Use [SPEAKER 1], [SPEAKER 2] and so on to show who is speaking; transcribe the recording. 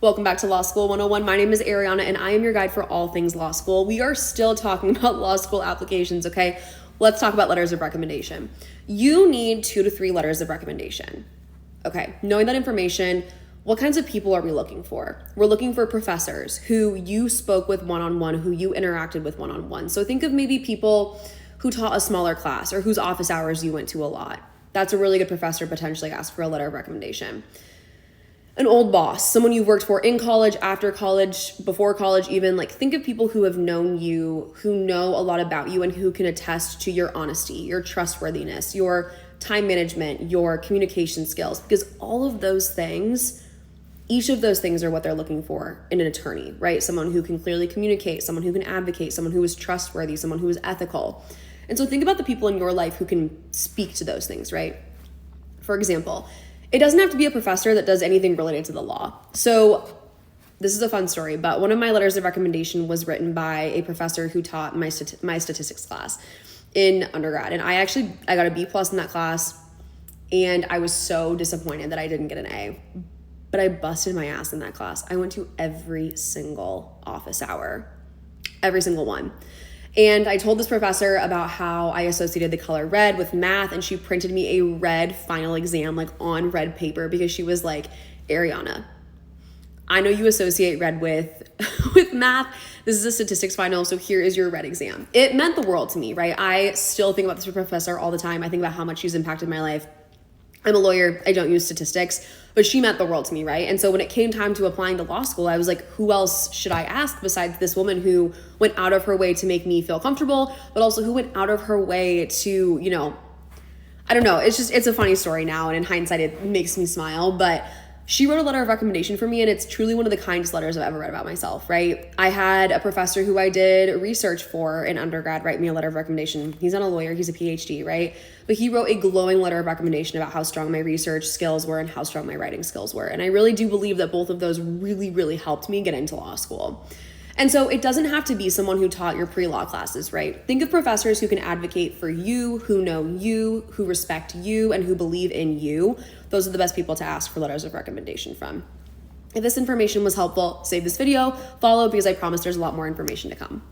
[SPEAKER 1] Welcome back to Law School 101. My name is Ariana and I am your guide for all things law school. We are still talking about law school applications, okay? Let's talk about letters of recommendation. You need 2 to 3 letters of recommendation. Okay, knowing that information, what kinds of people are we looking for? We're looking for professors who you spoke with one-on-one, who you interacted with one-on-one. So think of maybe people who taught a smaller class or whose office hours you went to a lot. That's a really good professor to potentially ask for a letter of recommendation. An old boss, someone you've worked for in college, after college, before college even, like think of people who have known you, who know a lot about you and who can attest to your honesty, your trustworthiness, your time management, your communication skills, because all of those things, each of those things are what they're looking for in an attorney, right? Someone who can clearly communicate, someone who can advocate, someone who is trustworthy, someone who is ethical. And so think about the people in your life who can speak to those things, right? For example, it doesn't have to be a professor that does anything related to the law. So this is a fun story, but one of my letters of recommendation was written by a professor who taught my statistics class in undergrad. And I got a B+ in that class, and I was so disappointed that I didn't get an A. But I busted my ass in that class. I went to every single office hour, every single one. And I told this professor about how I associated the color red with math, and she printed me a red final exam, like on red paper, because she was like, Ariana, I know you associate red with math. This is a statistics final, so here is your red exam. It meant the world to me, right? I still think about this professor all the time. I think about how much she's impacted my life. I'm a lawyer, I don't use statistics, but she meant the world to me, right? And so when it came time to applying to law school, I was like, who else should I ask besides this woman who went out of her way to make me feel comfortable, but also who went out of her way to, I don't know, it's a funny story now, and in hindsight, it makes me smile, but she wrote a letter of recommendation for me, and it's truly one of the kindest letters I've ever read about myself, right? I had a professor who I did research for in undergrad write me a letter of recommendation. He's not a lawyer, he's a PhD, right? But he wrote a glowing letter of recommendation about how strong my research skills were and how strong my writing skills were. And I really do believe that both of those really, really helped me get into law school. And so it doesn't have to be someone who taught your pre-law classes, right? Think of professors who can advocate for you, who know you, who respect you, and who believe in you. Those are the best people to ask for letters of recommendation from. If this information was helpful, save this video, follow, because I promise there's a lot more information to come.